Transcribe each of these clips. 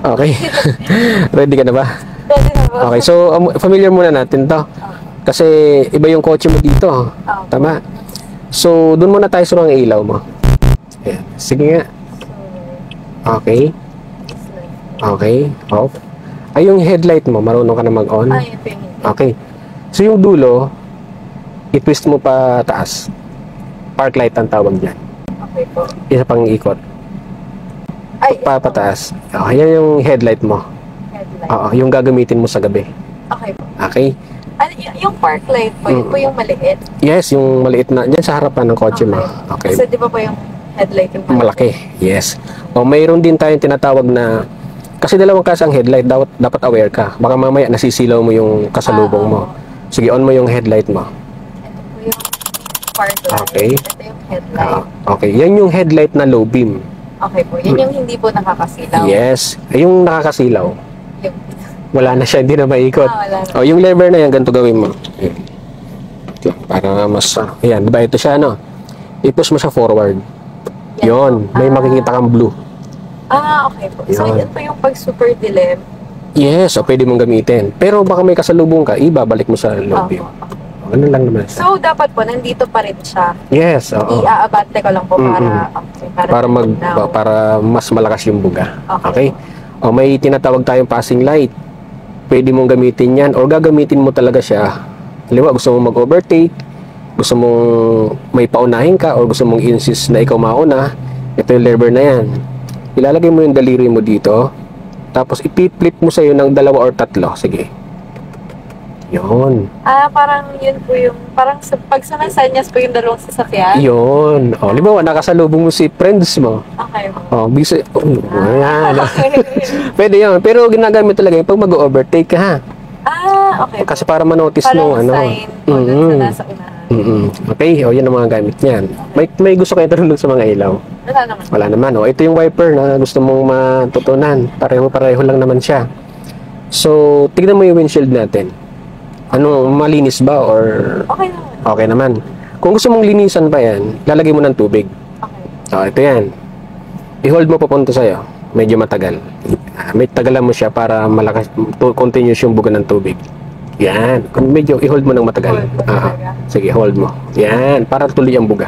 Okay. Ready ka na ba? Ready na po. Okay, so familiar muna natin to. Kasi iba yung kotse mo dito. Tama? So, doon muna tayo sa mga ilaw mo. Ayan. Sige nga. Okay. Okay. Off. Ay, yung headlight mo, marunong ka na mag-on? Ay, ito yung hindi. Okay. So, yung dulo, i-twist mo pa taas. Park light ang tawag dyan. Okay po. Isa pang ikot. Ay, Papataas. Okay, yan yung headlight mo. headlight. Oo, yung gagamitin mo sa gabi. Okay po. Okay? Ano, yung park light po, yun po yung maliit. Yes, yung maliit na, dyan sa harapan ng kotse mo. Okay. Kasi di ba po yung headlight yung Malaki. Yes. O, mayroon din tayong tinatawag na, kasi dalawang klase ang headlight, dapat aware ka. Baka mamaya nasisilaw mo yung kasalubong mo. Sige, on mo yung headlight mo. Ito po yung park light. Okay. Ito yung headlight. Okay, yan yung headlight na low beam. Okay po. Yun yung hindi po nakakasilaw. Yes. Yung nakakasilaw. Yung, Wala na siya, hindi na maikot. wala na. O, yung lever na yan, ganito gawin mo. Ayan. Ito, para mas, ayan, diba ito siya, no? I-push mo siya forward. Yon, may makikita kang blue. Okay po. So, Yun. yun po yung pag super dilim. Yes, o pwede mong gamitin. Pero baka may kasalubong ka, ibabalik mo sa low beam. Ganun lang naman siya. So, dapat po, nandito pa rin siya. Yes, oo. Iaabante ko lang po para, Para mas malakas yung buga. Okay. Okay? O may tinatawag tayong passing light. Pwede mong gamitin yan or gagamitin mo talaga siya. Halimbawa, gusto mong mag-overtake, gusto mong may paunahin ka or gusto mong insist na ikaw mauna, ito yung lever na yan. Ilalagay mo yung daliri mo dito, tapos ipip-flip mo sa'yo ng 2 or 3. Sige. Yun. Parang yun po yung, parang pag sumasanyas po yung dalawang sasakyan. Yun. O, halimbawa, nakasalubong mo si friends mo. Okay po. O, bisa, ayan. Okay. Pwede yun. Pero ginagamit talaga yung pag mag-overtake ka, ha? Okay. Kasi para manotice Parang nung ano. sign po dun sa nasa unahan. Okay, o yan ang mga gamit niyan. May gusto kayo tanong sa mga ilaw? Wala naman. Wala naman. O, ito yung wiper na gusto mong matutunan. Pareho lang naman siya. So, tignan mo yung windshield natin. Ano, malinis ba or Okay naman. okay naman? Kung gusto mong linisan pa yan, lalagay mo ng tubig. Okay. O, ito yan. I-hold mo papunta sa'yo. Medyo matagal. May tagalan mo siya para malakas, continuous yung buga ng tubig. Yan. Medyo i-hold mo ng matagal. Hold mo talaga. Sige, hold mo. Yan. Para tuloy ang buga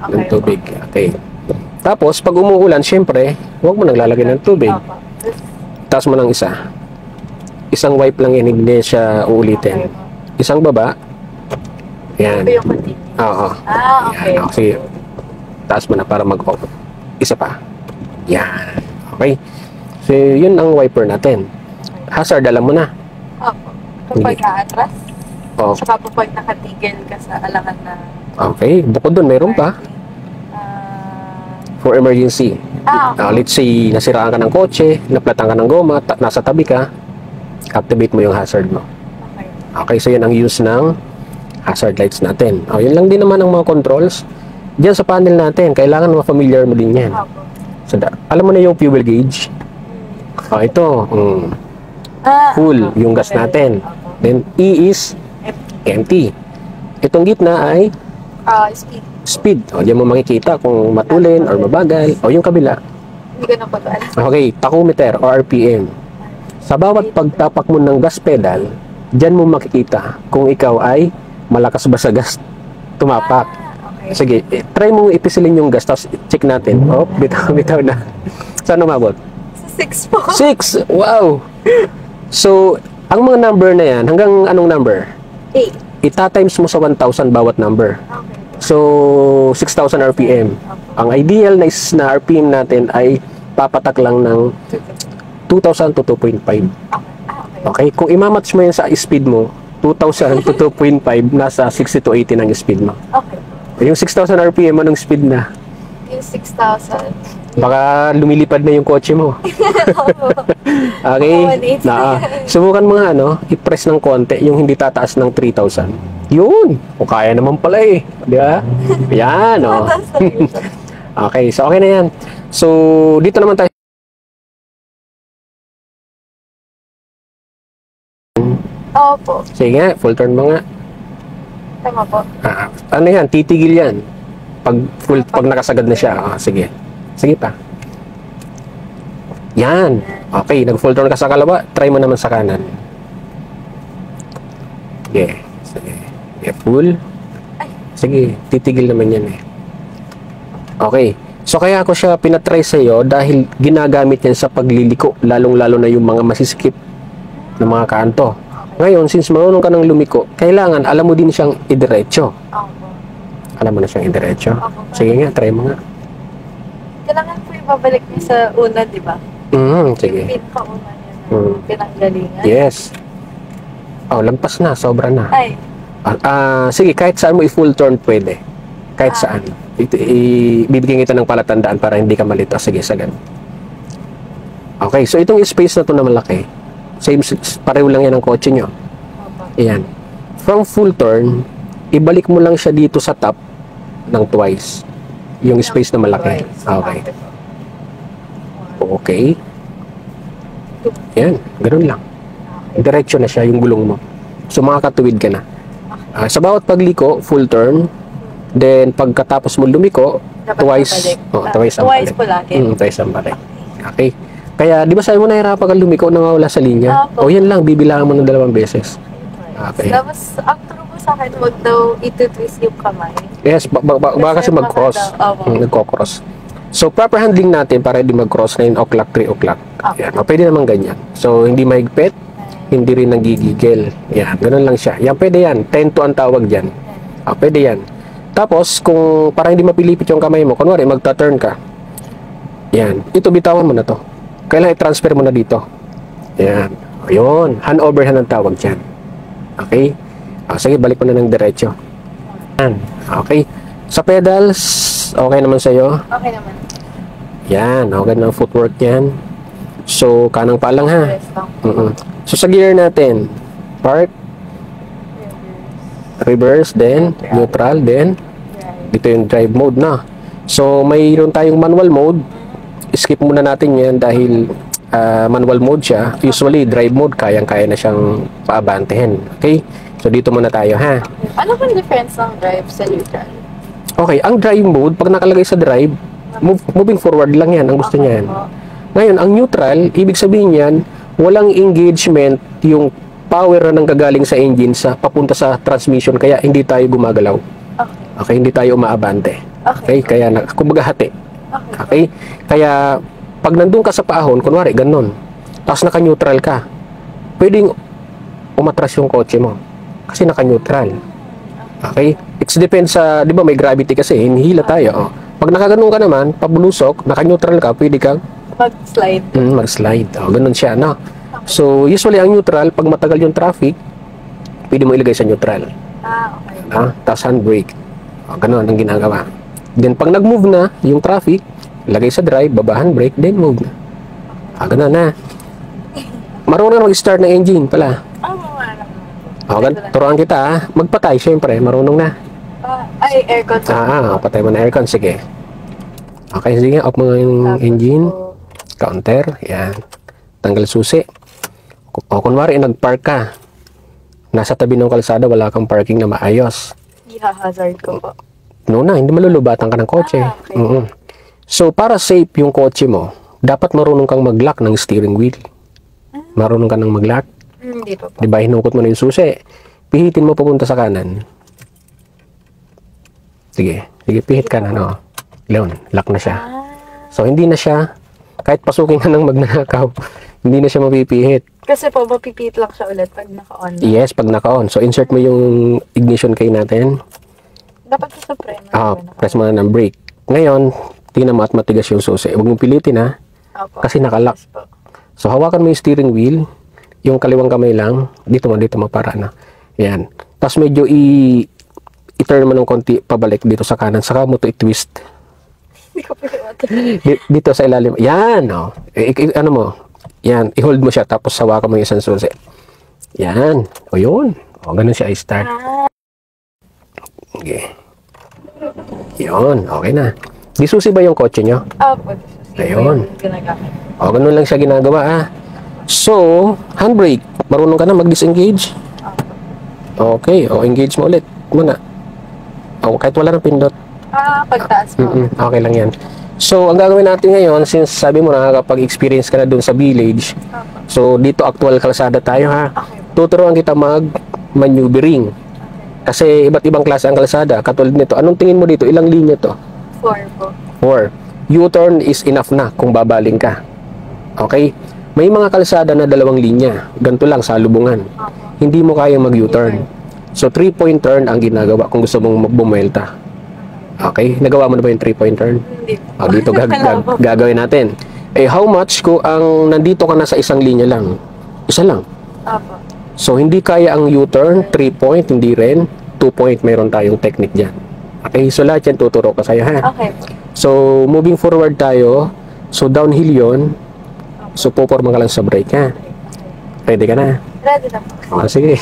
Okay. ng tubig. Okay. Tapos, pag umuulan, syempre, huwag mo naglalagay ng tubig. Opo. Taas mo ng isa. Isang wipe lang yan, hindi siya uulitin. Isang baba. Yan. Ito yung continuous. Oo. Okay. Yan. Sige. Taas mo na para mag-off. Isa pa. Yan. Okay. So, yun ang wiper natin. Hazard, alam mo na. Opo. Kapag aatras, Oh. saka po pag nakatigil ka sa alangan na Okay. Bukod dun, mayroon pa. For emergency. Okay. Let's say, nasiraan ka ng kotse, naplatan ka ng goma, nasa tabi ka, activate mo yung hazard mo. Okay. Okay, so yan ang use ng hazard lights natin. Yun lang din naman ang mga controls. Diyan sa panel natin, kailangan ma-familiar mo din yan. Opo. So, alam mo na yung fuel gauge. Ito, full, yung gas natin. Then, E is empty. Itong gitna ay Speed. speed. Diyan mo makikita kung matulin or mabagal. Yung kabila. Hindi ko na po ito alam. Okay, tachometer o RPM. Sa bawat pagtapak mo ng gas pedal, diyan mo makikita kung ikaw ay malakas ba sa gas tumapak. Okay. Sige, try mo ipisilin yung gas, tapos check natin. Bitaw na. Saan umabot? Sa 6 po. 6! Wow! So, ang mga number na yan, hanggang anong number? 8. Ita-times mo sa 1,000 bawat number. Okay. So, 6,000 RPM. Ang ideal na RPM natin ay papatak lang ng 2,000 to 2.5. Okay. Okay? Kung imamatch mo yan sa speed mo, 2,000 to 2.5, nasa 60 to 80 ng speed mo. Okay. Yung 6,000 RPM, anong speed na? Yung 6,000. Baka lumilipad na yung kotse mo. Okay? Subukan mo nga, i-press ng konti, yung hindi tataas ng 3,000. Yun! O kaya naman pala eh. Di ba? Yan, Okay, so okay na yan. So, dito naman tayo. Opo. Sige nga, full turn mo nga. Tama po. Ano yan? Titigil yan. Pag nakasagad na siya. Sige. Sige pa. Yan. Okay, nag-full turn ka sa kalawa, try mo naman sa kanan. Sige. Sige. Yeah, full. Sige, titigil naman yan eh. Okay. So kaya ako siya pinatry sa iyo dahil ginagamit yan sa pagliliko, lalong-lalo na yung mga masiskip ng mga kanto. Ngayon, since marunong ka ng lumiko, kailangan alam mo din siyang idiretso. Opo. Alam mo na siyang idiretso? Opo. Sige nga, try mo nga. Kailangan po ibabalik niyo sa una, di ba? Sige. Yung pinakauna niya na pinanggalingan. Yes. Oh, lampas na, sobra na. Ay, Sige, kahit saan mo i-full turn pwede. Kahit saan. Bibigyan kita ng palatandaan para hindi ka malito. Sige, sagad. Okay, so itong space na to na malaki, same, pareho lang yan ang kotse nyo. opo. Ayan. From full turn, ibalik mo lang siya dito sa top ng twice. Yung space na malaki. Okay. Okay. Ayan, ganun lang. Diretso na siya yung gulong mo. So makakatuwid ka na. Sa bawat pagliko, full turn. Then pagkatapos mo lumiko, Dapat twice. mabalik. Twice ang Twice balik. po lagi. Twice ang balik. Okay. Kaya di ba sabi mo nahirapan kang lumiko nang wala sa linya? Opo. O yan lang, bibilangan mo ng 2 beses. Okay. Tapos, ang turo po sa akin, huwag daw iti-twist yung kamay. Yes, baka kasi mag-cross. Opo. Nagko-cross. So, proper handling natin para hindi mag-cross 9 o'clock, 3 o'clock. Okay. Yan. O, pwede naman ganyan. So, hindi mahigpit, hindi rin nagigigil. Yan, ganun lang siya. Yan, pwede yan. 10 to ang tawag dyan. O, pwede yan. Tapos, kung para hindi mapilipit yung kamay mo, kunwari, magta-turn ka. Yan. Ito, bitawan mo na to. Kailangan i-transfer mo na dito. Yan. O, yun. Hand over hand ang tawag dyan. Okay? O, sige, balik mo na ng diretso. Yan. Okay. Sa pedals, okay naman sa'yo. Okay naman. Yan, okay ng footwork yan. So, kanang pa lang ha. Rest lang. So, sa gear natin, park, reverse, then neutral, then dito yung drive mode na. So, mayroon tayong manual mode. Skip muna natin yan dahil manual mode siya. Usually, drive mode, kayang-kaya na siyang paabantehin. Okay? So, dito muna tayo ha. Ano ba difference ng drive sa neutral? Okay, ang drive mode, pag nakalagay sa drive, moving forward lang yan, ang gusto niya yan. Ngayon, ang neutral, ibig sabihin yan, walang engagement yung power na nanggagaling sa engine sa papunta sa transmission, kaya hindi tayo gumagalaw. Okay. Okay, hindi tayo umaabante. Okay. Okay, kaya kumbaga hati. Okay. Okay? Kaya, pag nandun ka sa paahon, kunwari, ganun, tapos naka-neutral ka, pwedeng umatras yung kotse mo. Kasi naka-neutral. Okay? It depends sa, di ba may gravity kasi, hinihila tayo. Oh. Pag nakaganon ka naman, pabulusok, naka-neutral ka, pwede kang Mag-slide. mag-slide. Oh, ganun siya, no? So, usually ang neutral, pag matagal yung traffic, pwede mo ilagay sa neutral. Okay. Tapos handbrake. Oh, ganun ang ginagawa. Then, pag nag-move na yung traffic, ilagay sa drive, baba handbrake, then move na. Ganun na. Marunong na mag-start ng engine pala. Turuan kita ha. Magpatay, syempre. Marunong na. Ay, aircon. Patay mo na aircon. Sige. Okay, sige. Off mo yung engine. Counter. Yan. Tanggal susi. O, kunwari, nag-park ka. Nasa tabi ng kalsada, wala kang parking na maayos. Iha-hazard ko po. No na, hindi malulubatan ka ng kotse. Okay. So, para safe yung kotse mo, dapat marunong kang mag-lock ng steering wheel. Marunong ka ng mag-lock. Hindi po po. Diba, hinungkot mo na yung susi. Pihitin mo papunta sa kanan. Sige. Sige, pihit ka na, no? Leon, lock na siya. So, hindi na siya, kahit pasukin ka ng magnanakaw, hindi na siya mapipihit. Kasi po, mapipit lang siya ulit pag naka-on. Yes, pag naka-on. So, insert mo yung ignition key natin. Dapat sa preno. Press mo na ng brake. Ngayon, tingnan mo at matigas yung susi. Huwag mong pilitin, ha? Kasi nakalock. So, hawakan mo yung steering wheel. Yung kaliwang kamay lang. Dito mo para na. Yan. Tapos medyo i-turn mo ng konti pabalik dito sa kanan. Saka mo to i-twist. Hindi ko Dito sa ilalim. Yan, oh. Ano mo? Yan. I-hold mo siya. Tapos hawakan mo yung isang susi. Yan. O, yun. O, ganun siya i-start. Okay. Yun. Okay na. Di susi ba yung kotse nyo? Ayun. O, ganun lang siya ginagawa, ah. So, handbrake. Marunong ka na mag-disengage? Okay. O, engage mo ulit. Muna. O, kahit wala ng pindot. Pagtaas po. Okay lang yan. So, ang gagawin natin ngayon, since sabi mo nakakapag-experience ka na dun sa village, Opo. so dito actual kalsada tayo ha. Okay po. Tuturuan kita mag-maneuvering. Kasi iba't ibang klase ang kalsada. Katulad nito, anong tingin mo dito? Ilang linya to? 4 po. 4. U-turn is enough na kung babaling ka. Okay? May mga kalsada na 2 linya. Ganito lang, salubungan. Opo. Hindi mo kaya mag-U-turn. So, 3-point turn ang ginagawa kung gusto mong bumelta. Okay? Nagawa mo na ba yung 3-point turn? Hindi po. Dito Wala po. gagawin natin. Eh, how much kung ang nandito ka na sa isang linya lang? Isa lang. Opo. So, hindi kaya ang U-turn, 3-point, hindi rin. 2-point, mayroon tayong technique dyan. Okay? So, lahat yan tuturo ko sa'yo, ha? Okay po. So, moving forward tayo. So, downhill yon. So, puporma ka lang sa brake, ha? Ready ka na? Ready na po. Sige.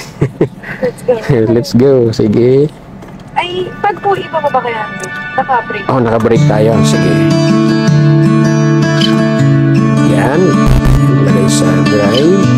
Let's go. Let's go. Sige. Ay, pag po iba pa ba kaya? Naka-break. Naka-brake tayo. Sige. Yan. Lagay sa drive.